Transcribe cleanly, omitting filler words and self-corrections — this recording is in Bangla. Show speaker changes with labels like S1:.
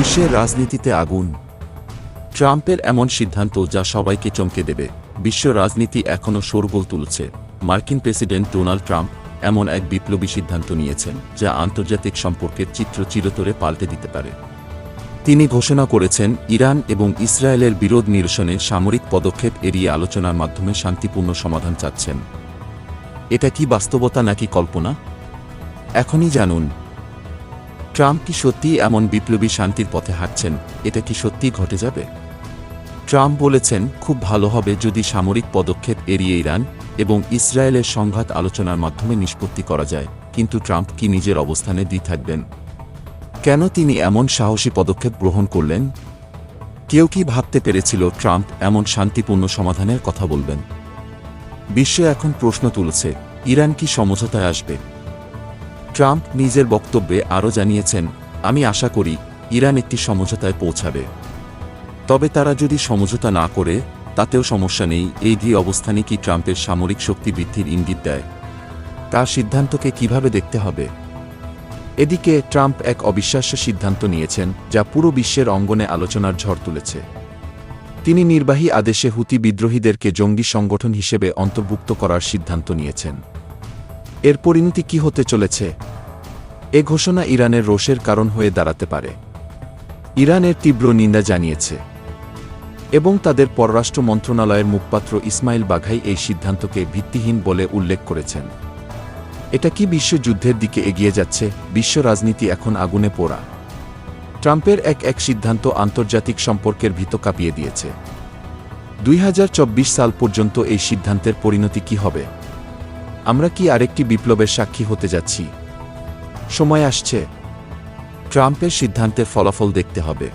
S1: বিশ্বের রাজনীতিতে আগুন। ট্রাম্পের এমন সিদ্ধান্ত যা সবাইকে চমকে দেবে। বিশ্ব রাজনীতি এখনও শোরগোল তুলছে। মার্কিন প্রেসিডেন্ট ডোনাল্ড ট্রাম্প এমন এক বিপ্লবী সিদ্ধান্ত নিয়েছেন যা আন্তর্জাতিক সম্পর্কের চিত্র চিরতরে পাল্টে দিতে পারে। তিনি ঘোষণা করেছেন ইরান এবং ইসরায়েলের বিরোধ নিরসনে সামরিক পদক্ষেপ এড়িয়ে আলোচনার মাধ্যমে শান্তিপূর্ণ সমাধান চাচ্ছেন। এটা কি বাস্তবতা নাকি কল্পনা? এখনই জানুন। ট্রাম্প কি সত্যিই এমন বিপ্লবী শান্তির পথে হাঁটছেন? এটা কি সত্যিই ঘটে যাবে? ট্রাম্প বলেছেন, খুব ভালো হবে যদি সামরিক পদক্ষেপ এড়িয়ে ইরান এবং ইসরায়েলের সংঘাত আলোচনার মাধ্যমে নিষ্পত্তি করা যায়। কিন্তু ট্রাম্প কি নিজের অবস্থানে দৃঢ় থাকবেন? কেন তিনি এমন সাহসী পদক্ষেপ গ্রহণ করলেন? কেউ কি ভাবতে পেরেছিল ট্রাম্প এমন শান্তিপূর্ণ সমাধানের কথা বলবেন? বিশ্ব এখন প্রশ্ন তুলছে, ইরান কি সমঝোতায় আসবে? ট্রাম্প নিজের বক্তব্যে আরও জানিয়েছেন, আমি আশা করি ইরান একটি সমঝোতায় পৌঁছাবে। তবে তারা যদি সমঝোতা না করে তাতেও সমস্যা নেই। এই দৃঢ় অবস্থানই কি ট্রাম্পের সামরিক শক্তি বৃদ্ধির ইঙ্গিত দেয়? তার সিদ্ধান্তকে কিভাবে দেখতে হবে? এদিকে ট্রাম্প এক অবিশ্বাস্য সিদ্ধান্ত নিয়েছেন যা পুরো বিশ্বের অঙ্গনে আলোচনার ঝড় তুলেছে। তিনি নির্বাহী আদেশে হুতি বিদ্রোহীদেরকে জঙ্গি সংগঠন হিসেবে অন্তর্ভুক্ত করার সিদ্ধান্ত নিয়েছেন। এর পরিণতি কি হতে চলেছে? এ ঘোষণা ইরানের রোষের কারণ হয়ে দাঁড়াতে পারে। ইরানের তীব্র নিন্দা জানিয়েছে এবং তাদের পররাষ্ট্র মন্ত্রণালয়ের মুখপাত্র ইসমাইল বাঘাই এই সিদ্ধান্তকে ভিত্তিহীন বলে উল্লেখ করেছেন। এটা কি বিশ্বযুদ্ধের দিকে এগিয়ে যাচ্ছে? বিশ্ব রাজনীতি এখন আগুনে পোড়া। ট্রাম্পের এক সিদ্ধান্ত আন্তর্জাতিক সম্পর্কের ভিত কাঁপিয়ে দিয়েছে। 2024 সাল পর্যন্ত এই সিদ্ধান্তের পরিণতি কি হবে? আমরা কি আরেকটি বিপ্লবের সাক্ষী হতে যাচ্ছি? সময় আসছে, ট্রাম্পের সিদ্ধান্তের ফলাফল দেখতে হবে।